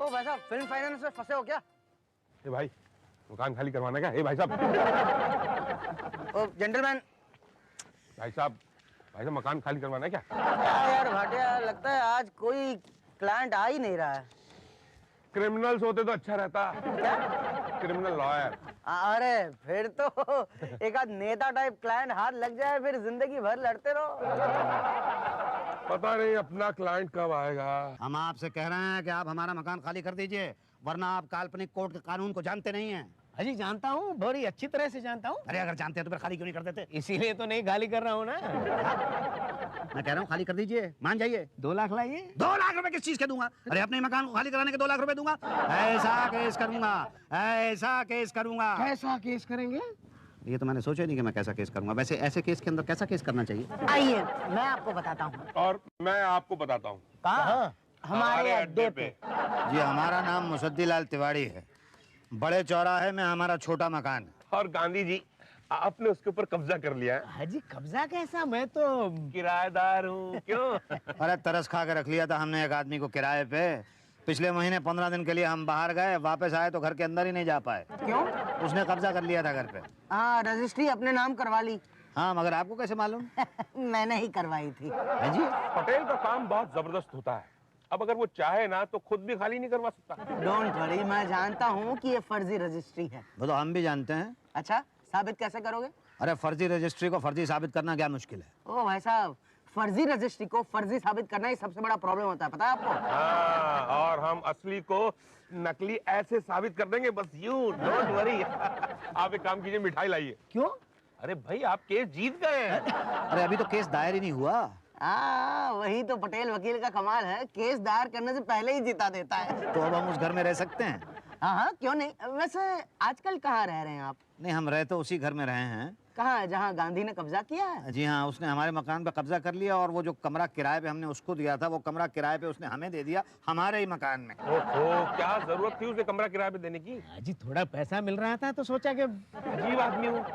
ओ भाई साहब, film finance में फंसे हो क्या? ए भाई, मकान खाली करवाना क्या? ए भाई साहब। ओ जेंटलमैन। भाई साहब मकान खाली करवाना है क्या? यार भाटिया, लगता है आज कोई क्लाइंट आ ही नहीं रहा है। क्रिमिनल्स होते तो अच्छा रहता। क्या? Criminal lawyer. अरे फिर तो एक आध नेता टाइप क्लाइंट हाथ लग जाए, फिर जिंदगी भर लड़ते रहो। पता नहीं अपना क्लाइंट कब आएगा। हम आपसे कह रहे हैं कि आप हमारा मकान खाली कर दीजिए, वरना आप काल्पनिक कोर्ट के कानून को जानते नहीं हैं। अजी जानता हूँ, बड़ी अच्छी तरह से जानता हूँ। अरे अगर जानते हैं तो फिर खाली क्यों नहीं कर देते? इसीलिए तो नहीं खाली कर रहा हूँ ना। मैं कह रहा हूँ खाली कर दीजिए, मान जाइए। 2 लाख लाइए। 2 लाख रुपए किस चीज के दूंगा? अरे अपने मकान को खाली कराने के 2 लाख रुपए दूंगा। ऐसा केस करूंगा, ऐसा केस करूंगा। कैसा केस करेंगे? ये तो मैंने सोचा नहीं कि मैं कैसा केस करूंगा। वैसे ऐसे केस के अंदर कैसा केस करना चाहिए? आइए, मैं आपको बताता हूँ। और मैं आपको बताता हूँ। कहाँ? हमारे अड्डे पे। जी हमारा नाम मुसद्दीलाल तिवारी है। बड़े चौराहे में हमारा छोटा मकान है। और गांधी जी, आपने उसके ऊपर कब्जा कर लिया है। हाजी कब्जा कैसा? मैं तो किराएदार हूँ। क्यों? अरे तरस खा के रख लिया था हमने एक आदमी को किराए पे। पिछले महीने 15 दिन के लिए हम बाहर गए, वापस आए तो घर के अंदर ही नहीं जा पाए। क्यों? उसने कब्जा कर लिया था घर पे। हाँ, रजिस्ट्री अपने नाम करवा ली। हाँ, मगर आपको कैसे मालूम? मैंने ही करवाई थी। है जी? पटेल का काम बहुत जबरदस्त होता है। अब अगर वो चाहे ना तो खुद भी खाली नहीं करवा सकता। डोंट वरी, मैं जानता हूँ कि ये फर्जी रजिस्ट्री है। वो तो हम भी जानते हैं। अच्छा, साबित कैसे करोगे? अरे फर्जी रजिस्ट्री को फर्जी साबित करना क्या मुश्किल है? ओ भाई साहब, फर्जी रजिस्ट्री को फर्जी साबित करना ही सबसे बड़ा प्रॉब्लम होता है, पता है आपको? हाँ, और हम असली को नकली ऐसे साबित कर देंगे, बस यूं, डोंट वरी। आप एक काम कीजिए, मिठाई लाइए। क्यों? अरे भाई, आप केस जीत गए हैं। अरे अभी तो केस दायर ही नहीं हुआ। वही तो पटेल वकील का कमाल है, केस दायर करने से पहले ही जिता देता है। तो अब हम उस घर में रह सकते हैं? हाँ, क्यों नहीं। वैसे आजकल कहाँ रह रहे हैं आप? नहीं, हम रह तो उसी घर में रहे हैं। कहाँ? जहाँ गांधी ने कब्जा किया है? जी हाँ, उसने हमारे मकान पे कब्जा कर लिया, और वो जो कमरा किराए पे हमने उसको दिया था, वो कमरा किराए पे उसने हमें दे दिया, हमारे ही मकान में। ओहो, क्या जरूरत थी उसे कमरा किराए पे देने की? हाजी थोड़ा पैसा मिल रहा था तो सोचा कि अजीब आदमी हूँ।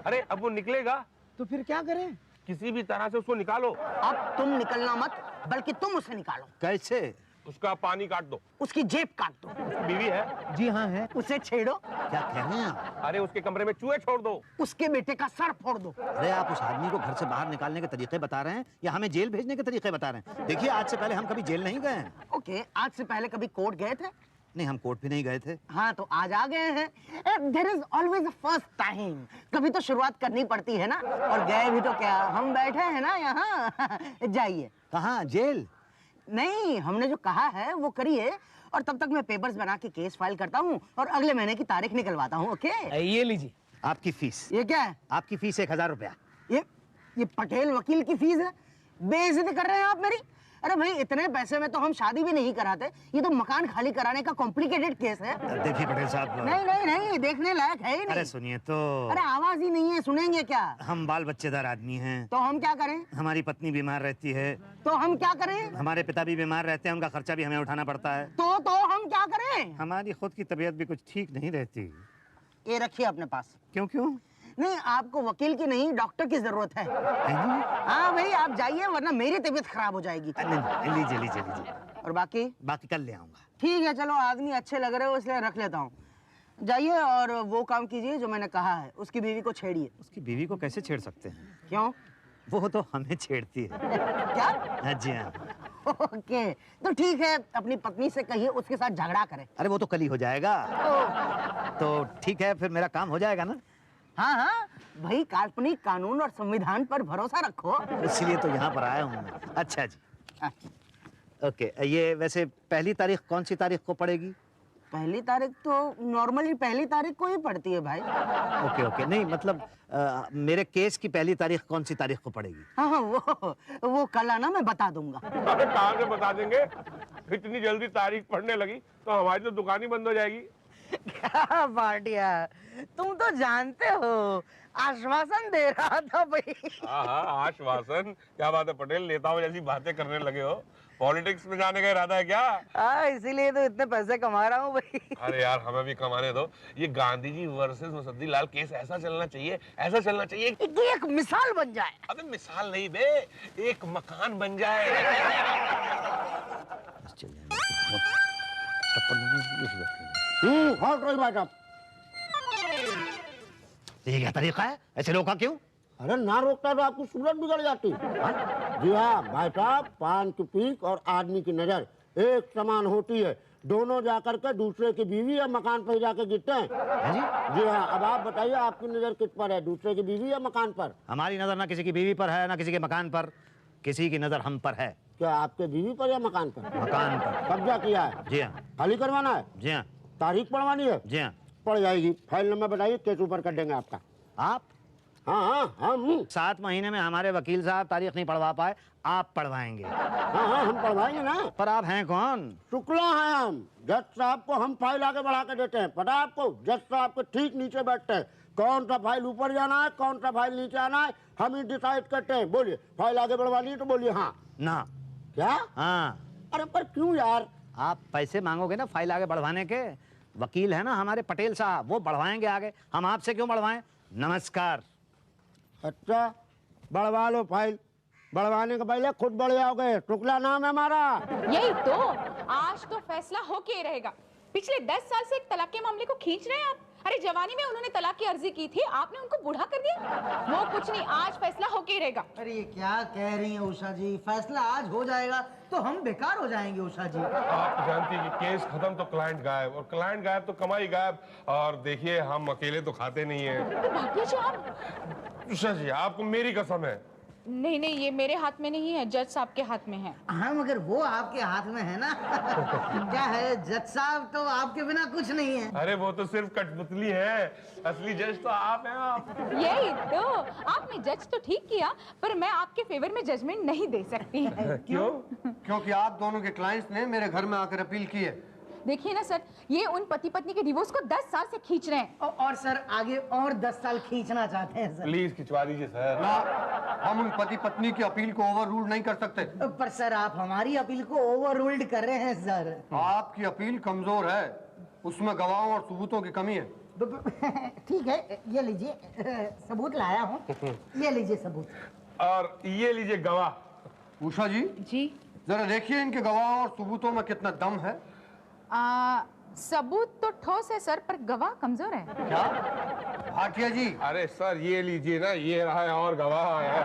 अरे अब वो निकलेगा तो फिर क्या करें? किसी भी तरह से उसको निकालो। अब तुम निकलना मत, बल्कि तुम उसे निकालो। कैसे? उसका पानी काट दो। उसकी जेब काट दो। बीवी है? जी हाँ है। उसे छेड़ो। क्या कह रहे हैं आप? अरे उसके कमरे में चूहे छोड़ दो। उसके बेटे का सर फोड़ दो। अरे आप उस आदमी को घर से बाहर निकालने के तरीके बता रहे हैं या हमें जेल भेजने के तरीके बता रहे हैं? देखिए, आज से पहले हम कभी जेल नहीं गए हैं। ओके, आज से पहले कभी कोर्ट गए थे? नहीं, हम कोर्ट भी नहीं गए थे। हाँ, तो आज आ गए हैं। There is always a first time. कभी तो शुरुआत करनी पड़ती है ना। और गए भी तो क्या, हम बैठे हैं ना यहाँ। जाइए। कहाँ? जेल? नहीं, हमने जो कहा है वो करिए, और तब तक मैं पेपर्स बना के केस फाइल करता हूँ और अगले महीने की तारीख निकलवाता हूँ। ओके? ये लीजिए आपकी फीस। ये क्या है? आपकी फीस 1000 रुपया। ये पटेल वकील की फीस है? बेइज्जती कर रहे हैं आप मेरी। अरे भाई, इतने पैसे में तो हम शादी भी नहीं कराते। ये तो मकान खाली कराने का कॉम्प्लिकेटेड केस है। देखिए पटेल साहब। नहीं नहीं नहीं, देखने लायक है ही नहीं। अरे सुनिए तो। अरे आवाज ही नहीं है, सुनेंगे क्या? हम बाल बच्चेदार आदमी हैं। तो हम क्या करें? हमारी पत्नी बीमार रहती है। तो हम क्या करें? हमारे पिता भी बीमार रहते हैं, उनका खर्चा भी हमें उठाना पड़ता है। तो हम क्या करें? हमारी खुद की तबीयत भी कुछ ठीक नहीं रहती। ये रखिए अपने पास। क्यों क्यों? नहीं, आपको वकील की नहीं, डॉक्टर की जरूरत है। हाँ भाई, आप जाइए, वरना मेरी तबीयत खराब हो जाएगी। नहीं, लीजिए लीजिए लीजिए। और बाकी कल ले आऊंगा। ठीक है, चलो, आदमी अच्छे लग रहे हो इसलिए रख लेता हूँ। जाइए और वो काम कीजिए जो मैंने कहा है। उसकी बीवी को छेड़िए। उसकी बीवी को कैसे छेड़ सकते हैं? क्यों? वो तो हमें छेड़ती है। क्या? हाँ जी हाँ। ओके, तो ठीक है, अपनी पत्नी से कहिए उसके साथ झगड़ा करे। अरे वो तो कल ही हो जाएगा। तो ठीक है, फिर मेरा काम हो जाएगा ना? हाँ हाँ भाई, काल्पनिक कानून और संविधान पर भरोसा रखो। इसलिए तो यहाँ पर आया हूँ मैं। अच्छा जी। ओके, ये वैसे पहली तारीख कौन सी तारीख को पड़ेगी? पहली तारीख तो नॉर्मली पहली तारीख को ही पड़ती है भाई। ओके ओके, नहीं मतलब मेरे केस की पहली तारीख कौन सी तारीख को पड़ेगी? हाँ हाँ, वो कल आना, मैं बता दूंगा। अरे कहाँ से बता देंगे? इतनी जल्दी तारीख पढ़ने लगी तो हमारी तो दुकान ही बंद हो जाएगी। क्या भाटिया, तुम तो जानते हो, आश्वासन दे रहा था भाई। हाँ, आश्वासन? क्या बात है पटेल, नेताओं जैसी बातें करने लगे हो। पॉलिटिक्स में जाने का इरादा है क्या? हाँ, इसीलिए तो इतने पैसे कमा रहा हूँ भाई। अरे यार, हमें भी कमाने दो। ये गांधी जी वर्सेस मुसद्दीलाल केस ऐसा चलना चाहिए, ऐसा चलना चाहिए कि एक मिसाल बन जाए। अबे मिसाल नहीं बे, एक मकान बन जाए। हॉट रही भाई साहब। ये क्या तरीका है, ऐसे रोका क्यों? अरे ना रोकता तो आपकी सूरत बिगड़ जाती। जी हाँ भाई साहब, पान की पीक और आदमी की नजर एक समान होती है। दोनों जाकर के दूसरे की बीवी या मकान पर जाकर गिरते हैं। जी हाँ, अब आप बताइए आपकी नजर किस पर है, दूसरे की बीवी या मकान पर? हमारी नजर ना किसी की बीवी पर है ना किसी के मकान पर, किसी की नजर हम पर है। क्या आपके बीवी पर या मकान पर? मकान पर। कब्जा किया है? जी हाँ। खाली करवाना है? जी हाँ। तारीख पढ़वानी है? जी हाँ। पड़ जाएगी। फाइल नंबर बताइए, केस ऊपर कर देंगे आपका। आप हाँ हाँ हम 7 महीने में हमारे वकील साहब तारीख नहीं पढ़वा पाए, आप पढ़वाएंगे। हाँ हम पढ़वाएंगे ना। पर आप हैं कौन? शुक्ला है हम। जज साहब को हम फाइल आगे बढ़ा के देते हैं, पता है आपको? जज साहब के ठीक नीचे बैठते हैं। कौन सा फाइल ऊपर जाना है, कौन सा फाइल नीचे आना है, हम ही डिसाइड करते हैं। बोलिए, फाइल आगे बढ़वानी है तो बोलिए हाँ। ना। क्या? हाँ। अरे पर क्यों यार? आप पैसे मांगोगे ना फाइल आगे बढ़वाने के, वकील है ना हमारे पटेल साहब, वो बढ़वाएंगे आगे, हम आपसे क्यों बढ़वाएं? नमस्कार। अच्छा, बढ़वा लो फाइल। बढ़वाने के पहले खुद बढ़ जाओगे। शुक्ला नाम है हमारा। यही तो, आज तो फैसला होके ही रहेगा। पिछले 10 साल से एक तलाक के मामले को खींच रहे हैं आप। अरे जवानी में उन्होंने तलाक की अर्जी की थी, आपने उनको बूढ़ा कर दिया। वो कुछ नहीं, आज फैसला होके ही रहेगा। अरे ये क्या कह रही हैं उषा जी, फैसला आज हो जाएगा तो हम बेकार हो जाएंगे उषा जी। आप जानती हैं कि केस खत्म तो क्लाइंट गायब, और क्लाइंट गायब तो कमाई गायब। और देखिए हम अकेले तो खाते नहीं है। तो भाग्य जी आप। उषा जी, आपको मेरी कसम है। नहीं नहीं, ये मेरे हाथ में नहीं है, जज साहब के हाथ में है। हाँ मगर वो आपके हाथ में है ना। क्या है, जज साहब तो आपके बिना कुछ नहीं है। अरे वो तो सिर्फ कठपुतली है, असली जज तो आप हैं। आप यही तो, आपने जज तो ठीक किया, पर मैं आपके फेवर में जजमेंट नहीं दे सकती। क्यों? क्योंकि आप दोनों के क्लाइंट्स ने मेरे घर में आकर अपील की है। देखिए ना सर, ये उन पति पत्नी के डिवोर्स को 10 साल से खींच रहे हैं। और सर आगे और 10 साल खींचना चाहते हैं सर। प्लीज खिंचवा दीजिए सर। ना, हम उन पति पत्नी की अपील को ओवर रूल नहीं कर सकते। पर सर आप हमारी अपील को ओवर रूल्ड कर रहे हैं सर। आपकी अपील कमजोर है, उसमें गवाहों और सबूतों की कमी है। ठीक है, ये लीजिए सबूत लाया हूँ। ये लीजिए सबूत। और ये लीजिए गवाह। उषा जी, जी जरा देखिए इनके गवाहों और सबूतों में कितना दम है। सबूत तो ठोस है सर, पर गवाह कमजोर है। क्या भाटिया जी? अरे सर ये लीजिए ना, ये रहा है और गवाह है।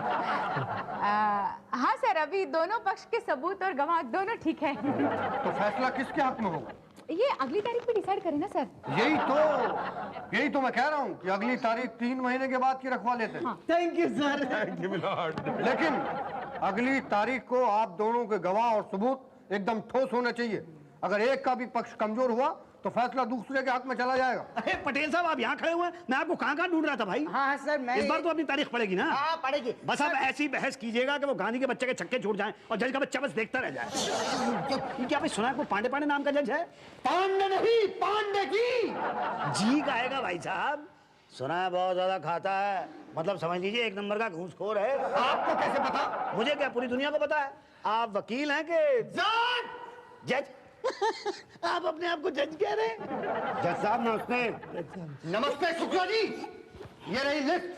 हाँ सर, अभी दोनों पक्ष के सबूत और गवाह दोनों ठीक है। तो फैसला किसके हक में होगा? ये अगली तारीख पे डिसाइड करें ना सर। यही तो मैं कह रहा हूँ कि अगली तारीख 3 महीने के बाद की रखवा लेते हैं। Thank you sir. Thank you milord. लेकिन अगली तारीख को आप दोनों के गवाह और सबूत एकदम ठोस होना चाहिए। अगर एक का भी पक्ष कमजोर हुआ तो फैसला दूसरे के हक में चला जाएगा। अरे पटेल साहब, आप यहाँ खड़े हुए हैं, मैं आपको कहाँ ढूंढ रहा था भाई। हाँ सर, मैं इस बार तो अपनी तारीख पड़ेगी ना। हाँ पड़ेगी। बस आप ऐसी बहस कीजिएगा कि वो गांधी के बच्चे के छक्के छूट जाएं और जज का बच्चा बस देखता रह जाए। क्या आपने सुना है कोई पांडे पांडे नाम का जज है? पांडे नहीं, पांडे की जी गाएगा भाई साहब। सुना है बहुत ज्यादा खाता है, मतलब समझ लीजिए 1 नंबर का घूसखोर है। आपको कैसे पता? मुझे क्या, पूरी दुनिया को पता है। आप वकील हैं कि जज? आप अपने आप को जज कह रहे हैं? जज साहब नमस्ते। नमस्ते शुक्ला जी, ये रही लिस्ट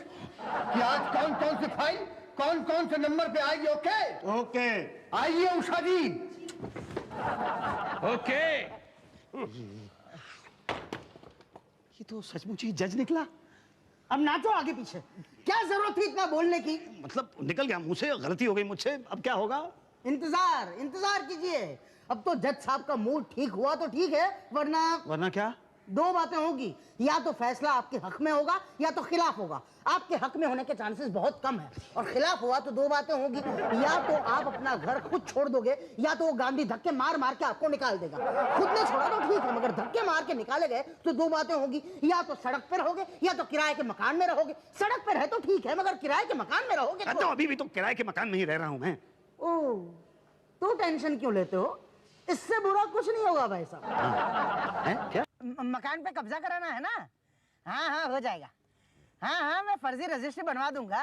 कि आज कौन कौन सी फाइल कौन कौन से नंबर पे आएगी। ओके ओके, आइए उषा जी। ओके। ये तो सचमुच ही जज निकला। अब नाचो आगे पीछे, क्या जरूरत थी इतना बोलने की? मतलब निकल गया मुंह से, गलती हो गई मुझसे, अब क्या होगा? इंतजार कीजिए। अब तो जज साहब का मूड ठीक हुआ तो ठीक है, वरना क्या? 2 बातें होगी, या तो फैसला आपके हक में होगा या तो खिलाफ होगा। आपके हक में होने के चांसेस बहुत कम है, और खिलाफ हुआ तो 2 बातें होगी, या तो आप अपना घर खुद छोड़ दोगे या तो वो गांधी धक्के मार मार के आपको निकाल देगा। खुद ने छोड़ा तो ठीक है, मगर धक्के मार के निकाले गए तो 2 बातें होगी, या तो सड़क पे रहोगे या तो किराए के मकान में रहोगे। सड़क पे रहे तो ठीक है, मगर किराए के मकान में रहोगे तो अभी भी तो किराए के मकान में ही रह रहा हूं मैं। ओह, तो टेंशन क्यों लेते हो? इससे बुरा कुछ नहीं होगा भाई साहब। क्या? मकान पे कब्जा कराना है ना? हाँ हो जाएगा। हाँ मैं फर्जी रजिस्ट्री बनवा दूंगा।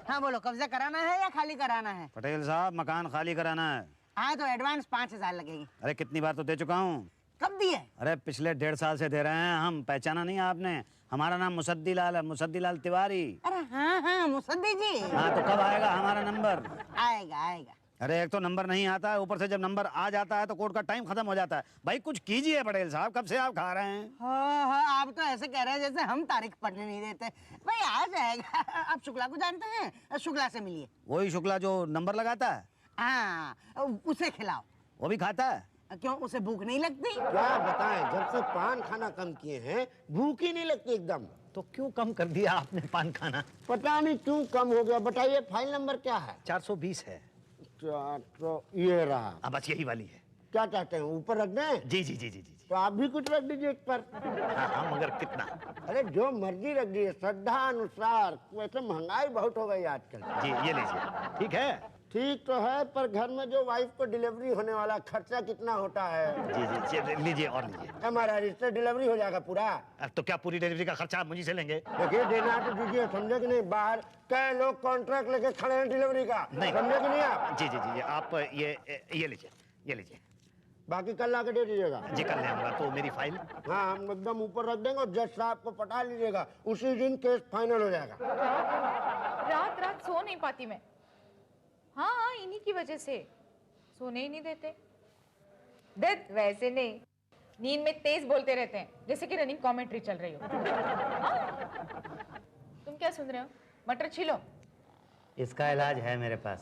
हाँ बोलो, कब्जा कराना है या खाली कराना है? पटेल साहब, मकान खाली कराना है। हाँ तो एडवांस 5000 लगेगी। अरे कितनी बार तो दे चुका हूँ। कब दिए? अरे पिछले 1.5 साल से दे रहे हैं हम। पहचाना नहीं आपने? हमारा नाम मुसद्दी लाल है, मुसद्दी लाल तिवारी। अरे हाँ मुसद्दी जी। हाँ तो कब आएगा हमारा नंबर? आएगा। अरे एक तो नंबर नहीं आता है, ऊपर से जब नंबर आ जाता है तो कोर्ट का टाइम खत्म हो जाता है। भाई कुछ कीजिए पटेल साहब, कब से आप खा रहे हैं? हाँ हाँ, आप तो ऐसे कह रहे हैं जैसे हम तारीख पढ़ने नहीं देते। भाई आ जाएगा। आप शुक्ला को जानते हैं? शुक्ला से मिलिए। वही शुक्ला जो नंबर लगाता है? हाँ, उसे खिलाओ। वो भी खाता है? क्यों, उसे भूख नहीं लगती? क्या बताएं, जब से पान खाना कम किए हैं भूख ही नहीं लगती एकदम। तो क्यों कम कर दिया आपने पान खाना? पता नहीं क्यों कम हो गया। बताइए फाइल नंबर क्या है? 420 है। तो ये रहा। अब बस यही वाली है। क्या चाहते हैं, ऊपर रख दें? जी जी जी जी जी। तो आप भी कुछ रख दीजिए एक पर। हाँ, मगर कितना? अरे जो मर्जी रख दीजिए, श्रद्धा अनुसार। वैसे महंगाई बहुत हो गई आजकल। जी ये लीजिए। ठीक है? ठीक तो है, पर घर में जो वाइफ को डिलीवरी होने वाला खर्चा कितना होता है? जी जी लीजिए और लीजिए। हमारा रिश्ते डिलीवरी हो जाएगा पूरा। अब तो क्या पूरी डिलीवरी का खर्चा आप मुझे से लेंगे? देखिए देना तो दीजिए, समझे कि नहीं? बाहर कई लोग कॉन्ट्रैक्ट लेके खड़े हैं डिलीवरी का, नहीं। समझे कि नहीं आप? जी जी जी आप ये लीजिए, ये लीजिए। बाकी कल लाके दे दीजिएगा। जी कल ले आऊंगा। तो मेरी फाइल? हाँ, हम एकदम ऊपर रख देंगे और जज साहब को पटा लीजिएगा, उसी दिन केस फाइनल हो जाएगा। रात रात सो नहीं पाती मैं। हाँ, इन्हीं की वजह से सोने ही नहीं देते। वैसे नहीं, नींद में तेज बोलते रहते हैं जैसे कि रनिंग कमेंट्री चल रही हो। हाँ? तुम क्या सुन रहे हो? मटर छीलो। इसका इलाज है मेरे पास।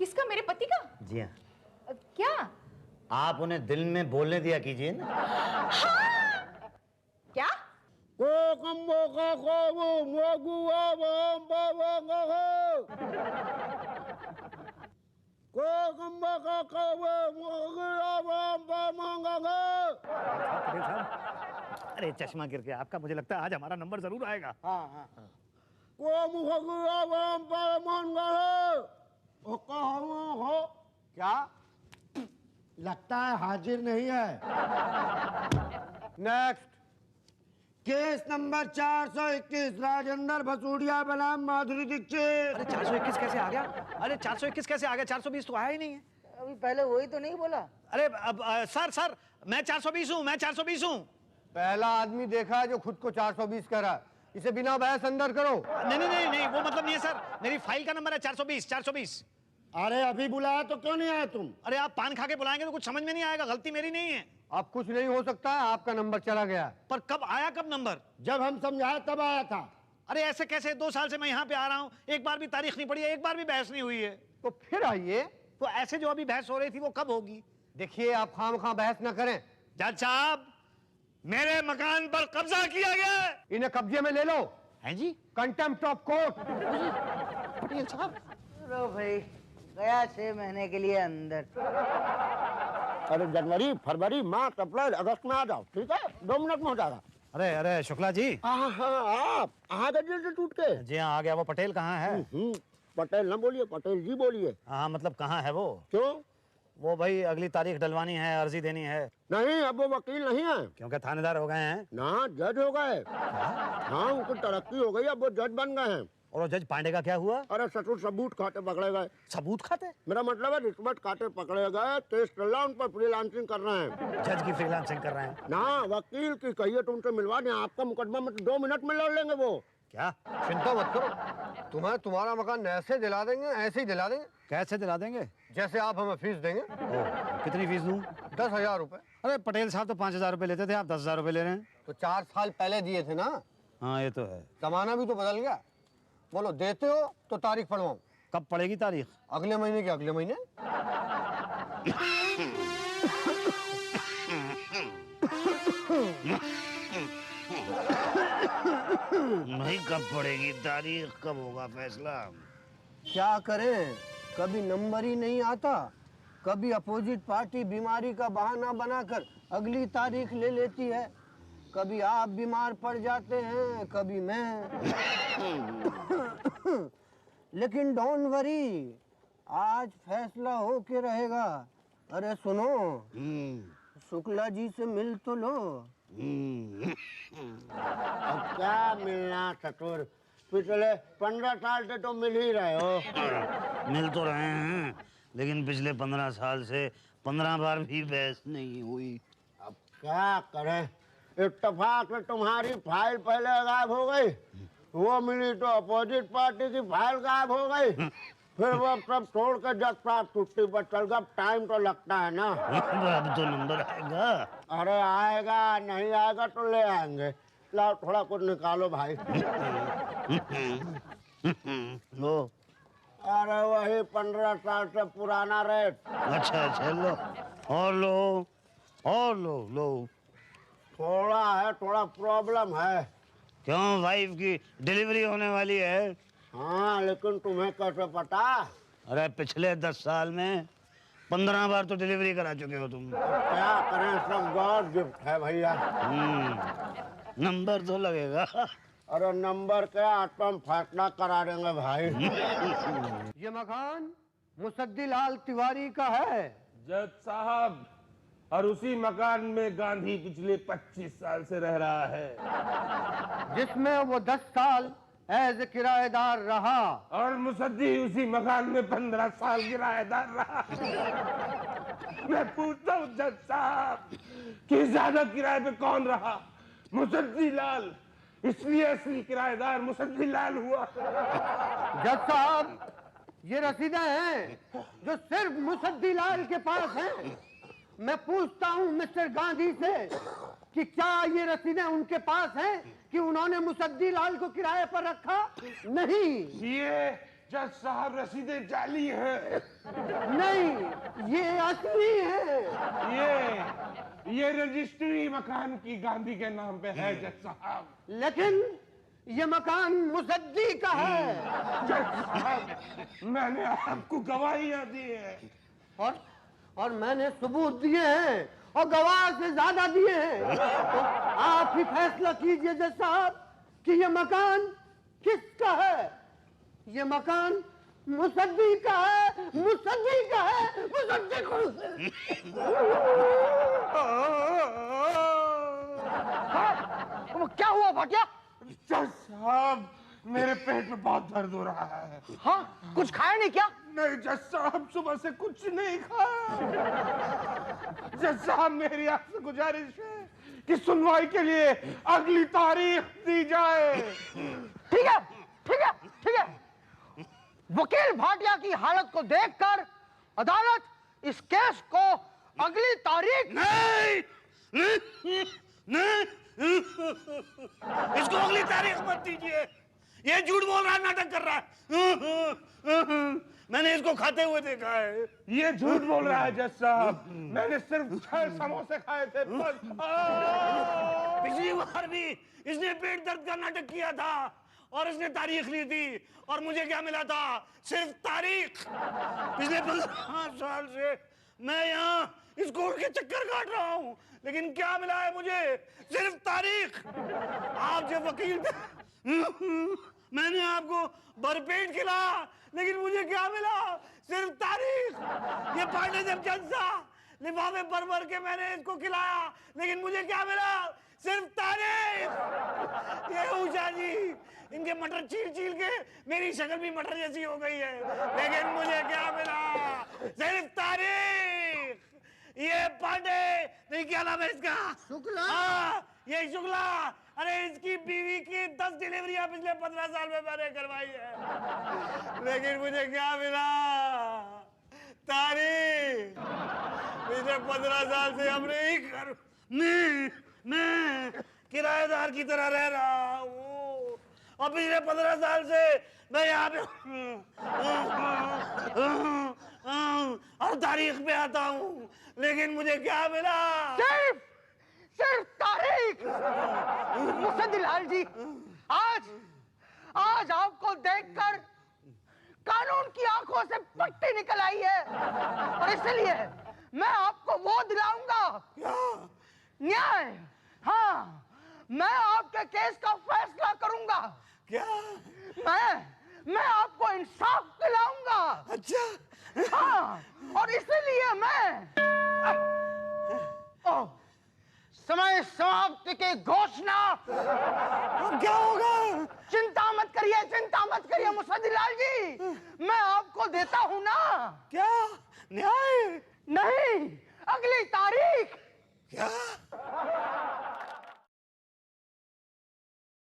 किसका? मेरे पति का? जी हाँ। क्या? आप उन्हें दिल में बोलने दिया कीजिए ना। हाँ? क्या? अरे चश्मा गिर गया आपका, मुझे लगता है आज हमारा नंबर जरूर आएगा। हाँ हाँ। क्या लगता है हाजिर नहीं है? नेक्स्ट। केस नंबर 421, राजेंद्र भसूड़िया बनाम माधुरी दीक्षित। अरे 421 कैसे आ गया? अरे 421 कैसे आ गया? 420 तो आया ही नहीं है। अभी पहले वही तो नहीं बोला? अरे अब सर मैं 420 हूँ, मैं 420 हूँ। पहला आदमी देखा है जो खुद को 420 कह रहा है। इसे बिना बहस अंदर करो। नहीं वो मतलब नहीं है सर, मेरी फाइल का नंबर है 420। अरे अभी बुलाया तो क्यों नहीं आए तुम? अरे आप पान खा के बुलाएंगे तो कुछ समझ में नहीं आएगा, गलती मेरी नहीं है। अब कुछ नहीं हो सकता है, आपका नंबर चला गया। पर कब आया, कब नंबर? जब हम समझाए तब आया था। अरे ऐसे कैसे? 2 साल से मैं यहाँ पे आ रहा हूँ, एक बार भी तारीख नहीं पड़ी है, एक बार भी बहस नहीं हुई है। तो फिर आइए। तो ऐसे जो अभी बहस हो रही थी वो कब होगी? देखिए आप खामखा बहस न करें। जज साहब, मेरे मकान पर कब्जा किया गया है। इन्हें कब्जे में ले लो। हैं जी? Contempt of court. पटेल साहब। लो भाई, गया 6 महीने के लिए अंदर। अरे जनवरी, फरवरी, मार्च, अप्रैल, अगस्त में आ जाओ, ठीक है? 2 मिनट में हो जाएगा। अरे शुक्ला जी। आप आ गए दिल से टूट के। जी हाँ आ गया। वो पटेल कहाँ है? पटेल ना बोलिए, पटेल जी बोलिए। हाँ मतलब कहाँ है वो? क्यों? वो भाई अगली तारीख डलवानी है, अर्जी देनी है। नहीं, अब वो वकील नहीं है। क्योंकि थानेदार हो गए हैं। ना, जज हो गए। हाँ, उनको तरक्की हो गई, अब वो जज बन गए हैं। और वो जज पांडे का क्या हुआ? अरे ससुर सबूत खाते पकड़े गए। सबूत खाते? मेरा मतलब है रिश्वत खाते पकड़े गए, केस चल रहा, उन पर फ्रीलांसिंग कर रहे हैं। जज की फ्रीलांसिंग कर रहे हैं? ना, वकील की कहिए तो उनसे मिलवा दें, आपका मुकदमा में 2 मिनट में लड़ लेंगे वो। क्या? चिंता मत करो, तुम्हें तुम्हारा मकान ऐसे दिला देंगे, ऐसे ही दिला देंगे कैसे दिला देंगे? जैसे आप हमें फीस देंगे। कितनी फीस दूं? 10,000 रुपए। अरे पटेल साहब तो 5,000 रुपए लेते थे, आप 10,000 रुपए ले रहे हैं। तो 4 साल पहले दिए थे ना। हाँ ये तो है। जमाना भी तो बदल गया। बोलो देते हो तो तारीख पढ़वाऊं। कब पड़ेगी तारीख? अगले महीने के अगले महीने। नहीं कब पड़ेगी तारीख, कब होगा फैसला? क्या करें, कभी नंबर ही नहीं आता, कभी अपोजिट पार्टी बीमारी का बहाना बनाकर अगली तारीख ले लेती है, कभी आप बीमार पड़ जाते हैं, कभी मैं। लेकिन डोंट वरी, आज फैसला होके रहेगा। अरे सुनो, शुक्ला जी से मिल तो लो। अब क्या मिलना ससुर, पिछले 15 साल से तो मिल ही रहे हो। मिल तो रहे हैं, लेकिन पिछले 15 साल से 15 बार भी बहस नहीं हुई। अब क्या करें, इत्तेफाक से तुम्हारी फाइल पहले गायब हो गई, वो मिली तो अपोजिट पार्टी की फाइल गायब हो गई, फिर वो सब छोड़ के जज साहब छुट्टी पर चल गया, टाइम तो लगता है ना। अब तो नंबर आएगा। अरे आएगा, नहीं आएगा तो ले आएंगे। लाओ थोड़ा कुछ निकालो भाई। लो। अरे वही 15 साल से पुराना रेट। अच्छा अच्छा, लो और लो और लो। थोड़ा है, थोड़ा प्रॉब्लम है। क्यों, वाइफ की डिलीवरी होने वाली है? हाँ, लेकिन तुम्हें कैसे पता? अरे पिछले 10 साल में 15 बार तो डिलीवरी करा चुके हो तुम। क्या करें, सब गॉड गिफ्ट है भैया। नंबर तो लगेगा। अरे नंबर क्या, तो हम फैसला करा देंगे भाई। ये मकान मुसद्दीलाल तिवारी का है। जज साहब, और उसी मकान में गांधी पिछले 25 साल से रह रहा है, जिसमें वो 10 साल एज किराएदार रहा। और मुसद्दी उसी मकान में 15 साल किराएदार रहा। मैं पूछता हूँ जज साहब कि ज्यादा किराए पे कौन रहा? मुसद्दी लाल, इसलिए असली किराएदार मुसद्दी लाल हुआ। जज साहब, ये रसीदें हैं जो सिर्फ मुसद्दीलाल के पास हैं। मैं पूछता हूँ मिस्टर गांधी से कि क्या ये रसीदें उनके पास हैं कि उन्होंने मुसद्दीलाल को किराए पर रखा? नहीं। ये जज साहब रसीदें जाली हैं। नहीं, ये असली है। ये रजिस्ट्री मकान की गांधी के नाम पे है जज साहब। लेकिन ये मकान मुसद्दी का है। जज साहब, मैंने आपको गवाहियां दी है। और मैंने सबूत दिए हैं और गवाह से ज्यादा दिए हैं। तो आप ही फैसला कीजिए जज साहब कि ये मकान किसका है। ये मकान मुसद्दी का है, मुसद्दी का है, मुसद्दी को। वो क्या हुआ भाटिया? जज साहब, मेरे पेट में बहुत दर्द हो रहा है। हाँ, कुछ खाया नहीं क्या? नहीं जज साहब, सुबह से कुछ नहीं खाया। जज साहब, मेरी आपसे गुजारिश है कि सुनवाई के लिए अगली तारीख दी जाए। ठीक है, ठीक है, ठीक है। वकील भाटिया की हालत को देखकर अदालत इस केस को अगली तारीख। नहीं, इसको अगली तारीख मत दीजिए। ये झूठ बोल रहा है, नाटक कर रहा है। मैंने इसको खाते हुए देखा है। ये झूठ बोल रहा है जज साहब, मैंने सिर्फ 6 समोसे खाए थे बस। पिछली बार भी इसने पेट दर्द का नाटक किया था और इसने तारीख ली थी, और मुझे क्या मिला था? सिर्फ तारीख। पिछले 15 साल से मैं यहाँ इस कोर्ट के चक्कर काट रहा हूँ, लेकिन क्या मिला है मुझे? सिर्फ तारीख। आप जो वकील मैंने आपको भरपेट खिलाया, लेकिन मुझे क्या मिला? सिर्फ तारीख। ये पांडे जब जलसा लिफाफे भर भर के मैंने इसको खिलाया, लेकिन मुझे क्या मिला? सिर्फ तारीख। ये उषा जी, इनके मटर चीर चीर के मेरी शक्ल भी मटर जैसी हो गई है, लेकिन मुझे क्या मिला? सिर्फ तारीख। ये पांडे, नहीं क्या नाम है इसका? शुक्ला। हाँ, ये शुक्ला। अरे इसकी बीवी की 10 डिलीवरियां पिछले 15 साल में मैंने करवाई है, लेकिन मुझे क्या मिला? तारीख। पिछले 15 साल से हमने ही घर मैं किराएदार की तरह रह रहा हूँ, और पिछले 15 साल से मैं यहाँ पे हर तारीख पे आता हूँ, लेकिन मुझे क्या मिला? सिर्फ तारीख। मुसद्दीलाल जी, आज आपको देखकर कानून की आंखों से पट्टी निकल आई है, और इसलिए मैं आपको वो दिलाऊंगा। न्याय। हाँ, मैं आपके केस का फैसला करूंगा। क्या? मैं आपको इंसाफ दिलाऊंगा। अच्छा। हाँ, और इसलिए मैं समय समाप्ति की घोषणा। क्या होगा? चिंता मत करिए मुसद्दीलाल जी, मैं आपको देता हूँ ना। क्या? न्याय? नहीं, अगली तारीख। क्या?